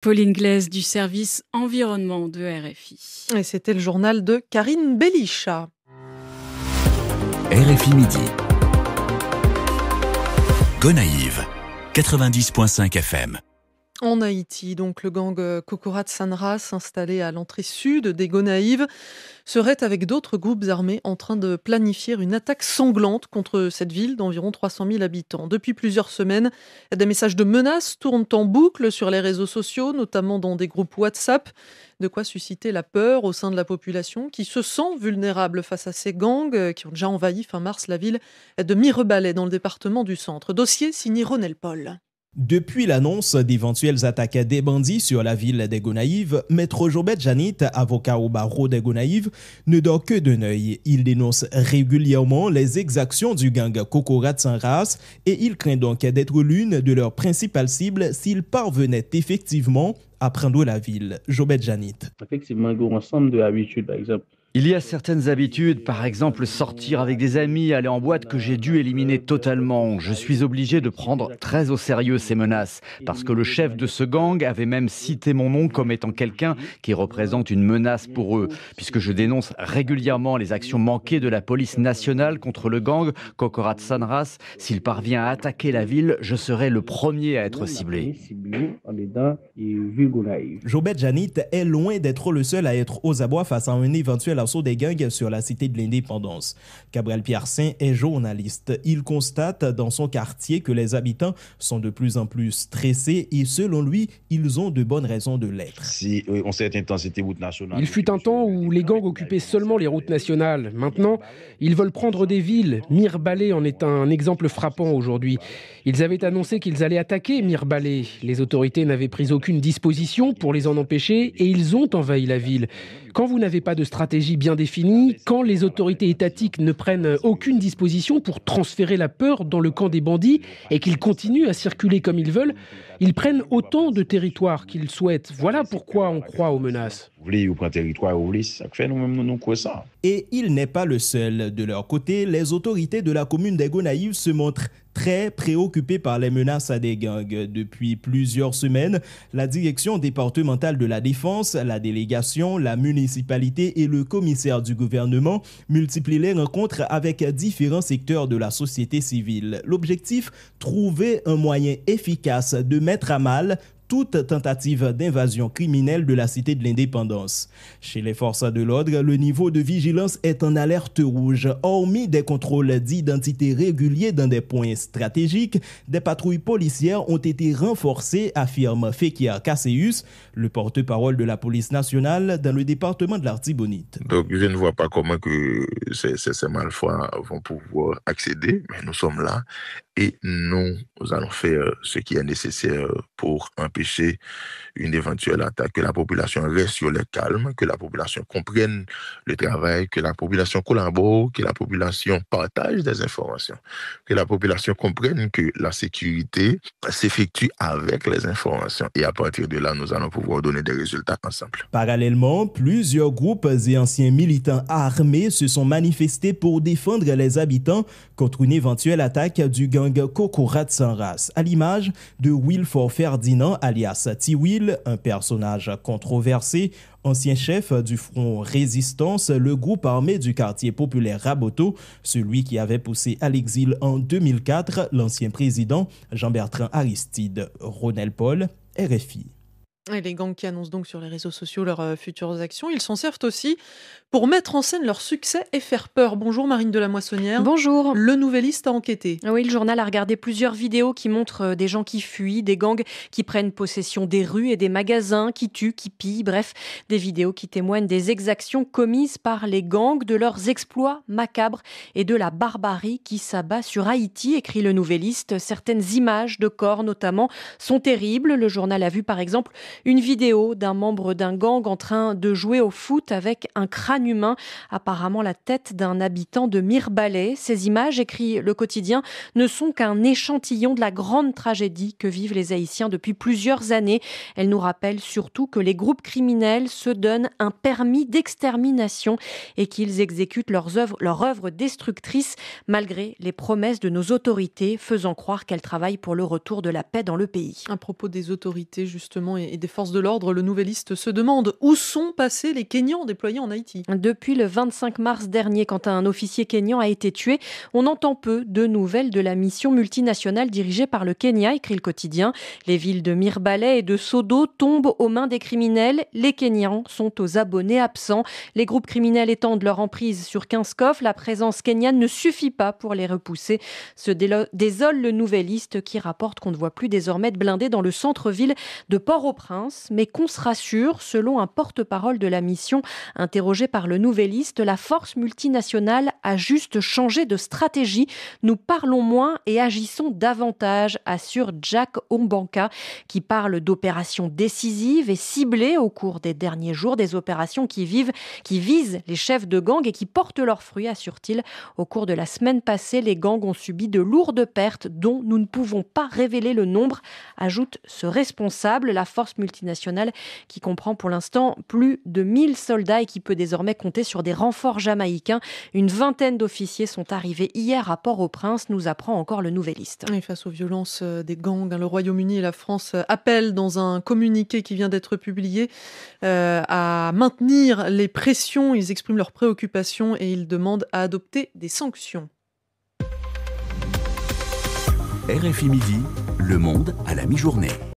Pauline Glaise du service environnement de RFI. Et c'était le journal de Karine Bellicha. RFI Midi. Gonaïves, 90.5 FM. En Haïti, donc le gang Kokorat Sanras, installé à l'entrée sud des Gonaïves, serait avec d'autres groupes armés en train de planifier une attaque sanglante contre cette ville d'environ 300 000 habitants. Depuis plusieurs semaines, des messages de menaces tournent en boucle sur les réseaux sociaux, notamment dans des groupes WhatsApp. De quoi susciter la peur au sein de la population qui se sent vulnérable face à ces gangs qui ont déjà envahi fin mars la ville de Mirebalais dans le département du Centre. Dossier signé Ronel Paul. Depuis l'annonce d'éventuelles attaques des bandits sur la ville des Gonaïves, Maître Jobet Janit, avocat au barreau des Gonaïves, ne dort que d'un œil. Il dénonce régulièrement les exactions du gang Kokorat Sanras et il craint donc d'être l'une de leurs principales cibles s'ils parvenaient effectivement à prendre la ville. Jobet Janit. Effectivement, il y a un ensemble d'habitudes, par exemple. Il y a certaines habitudes, par exemple sortir avec des amis, aller en boîte, que j'ai dû éliminer totalement. Je suis obligé de prendre très au sérieux ces menaces, parce que le chef de ce gang avait même cité mon nom comme étant quelqu'un qui représente une menace pour eux, puisque je dénonce régulièrement les actions manquées de la police nationale contre le gang Kokorat Sanras. S'il parvient à attaquer la ville, je serai le premier à être ciblé. Jobet Janit est loin d'être le seul à être aux abois face à un éventuel assaut des gangs sur la cité de l'Indépendance. Cabral Piercin est journaliste. Il constate dans son quartier que les habitants sont de plus en plus stressés et selon lui, ils ont de bonnes raisons de l'être. Il fut un temps où les gangs occupaient seulement les routes nationales. Maintenant, ils veulent prendre des villes. Mirebalais en est un exemple frappant aujourd'hui. Ils avaient annoncé qu'ils allaient attaquer Mirebalais. Les autorités n'avaient pris aucune disposition pour les en empêcher et ils ont envahi la ville. Quand vous n'avez pas de stratégie bien définie, quand les autorités étatiques ne prennent aucune disposition pour transférer la peur dans le camp des bandits et qu'ils continuent à circuler comme ils veulent, ils prennent autant de territoire qu'ils souhaitent. Voilà pourquoi on croit aux menaces. Et il n'est pas le seul. De leur côté, les autorités de la commune des Gonaïves se montrent très préoccupés par les menaces à des gangs. Depuis plusieurs semaines, la direction départementale de la défense, la délégation, la municipalité et le commissaire du gouvernement multiplient les rencontres avec différents secteurs de la société civile. L'objectif, trouver un moyen efficace de mettre à mal toute tentative d'invasion criminelle de la cité de l'Indépendance. Chez les forces de l'ordre, le niveau de vigilance est en alerte rouge. Hormis des contrôles d'identité réguliers dans des points stratégiques, des patrouilles policières ont été renforcées, affirme Fekia Kasseus, le porte-parole de la police nationale dans le département de l'Artibonite. Donc je ne vois pas comment que ces malfrats vont pouvoir accéder, mais nous sommes là et nous allons faire ce qui est nécessaire pour empêcher une éventuelle attaque, que la population reste sur le calme, que la population comprenne le travail, que la population collabore, que la population partage des informations, que la population comprenne que la sécurité s'effectue avec les informations et à partir de là, nous allons pouvoir donner des résultats ensemble. Parallèlement, plusieurs groupes et anciens militants armés se sont manifestés pour défendre les habitants contre une éventuelle attaque du gang Kokorat Sanras, à l'image de Wilford Ferdinand alias T-Will, un personnage controversé, ancien chef du Front Résistance, le groupe armé du quartier populaire Raboto, celui qui avait poussé à l'exil en 2004 l'ancien président Jean-Bertrand Aristide. Ronel Paul, RFI. Et les gangs qui annoncent donc sur les réseaux sociaux leurs futures actions, ils s'en servent aussi pour mettre en scène leur succès et faire peur. Bonjour Marine de la Moissonnière. Bonjour. Le Nouvelliste a enquêté. Oui, le journal a regardé plusieurs vidéos qui montrent des gens qui fuient, des gangs qui prennent possession des rues et des magasins, qui tuent, qui pillent, bref, des vidéos qui témoignent des exactions commises par les gangs, de leurs exploits macabres et de la barbarie qui s'abat sur Haïti, écrit le Nouvelliste. Certaines images de corps notamment sont terribles. Le journal a vu par exemple une vidéo d'un membre d'un gang en train de jouer au foot avec un crâne humain, apparemment la tête d'un habitant de Mirebalais. Ces images, écrit le quotidien, ne sont qu'un échantillon de la grande tragédie que vivent les Haïtiens depuis plusieurs années. Elles nous rappellent surtout que les groupes criminels se donnent un permis d'extermination et qu'ils exécutent leurs œuvres destructrices malgré les promesses de nos autorités faisant croire qu'elles travaillent pour le retour de la paix dans le pays. À propos des autorités justement et des forces de l'ordre, le Nouvelliste se demande où sont passés les Kenyans déployés en Haïti. Depuis le 25 mars dernier, quand un officier kényan a été tué, on entend peu de nouvelles de la mission multinationale dirigée par le Kenya, écrit le quotidien. Les villes de Mirbalais et de Sodo tombent aux mains des criminels. Les Kenyans sont aux abonnés absents. Les groupes criminels étendent leur emprise sur 15 coffres. La présence kenyane ne suffit pas pour les repousser. Se désole le Nouvelliste qui rapporte qu'on ne voit plus désormais de blindés dans le centre-ville de Port-au-Prince, mais qu'on se rassure, selon un porte-parole de la mission interrogé par le Nouvelliste, la force multinationale a juste changé de stratégie. Nous parlons moins et agissons davantage, assure Jack Ombanka, qui parle d'opérations décisives et ciblées au cours des derniers jours, des opérations qui visent les chefs de gang et qui portent leurs fruits, assure-t-il. Au cours de la semaine passée, les gangs ont subi de lourdes pertes dont nous ne pouvons pas révéler le nombre, ajoute ce responsable. La force multinationale qui comprend pour l'instant plus de 1000 soldats et qui peut désormais compter sur des renforts jamaïcains. Une vingtaine d'officiers sont arrivés hier à Port-au-Prince, nous apprend encore le Nouvelliste. Et face aux violences des gangs, le Royaume-Uni et la France appellent dans un communiqué qui vient d'être publié à maintenir les pressions. Ils expriment leurs préoccupations et ils demandent à adopter des sanctions. RFI Midi, Le Monde à la mi-journée.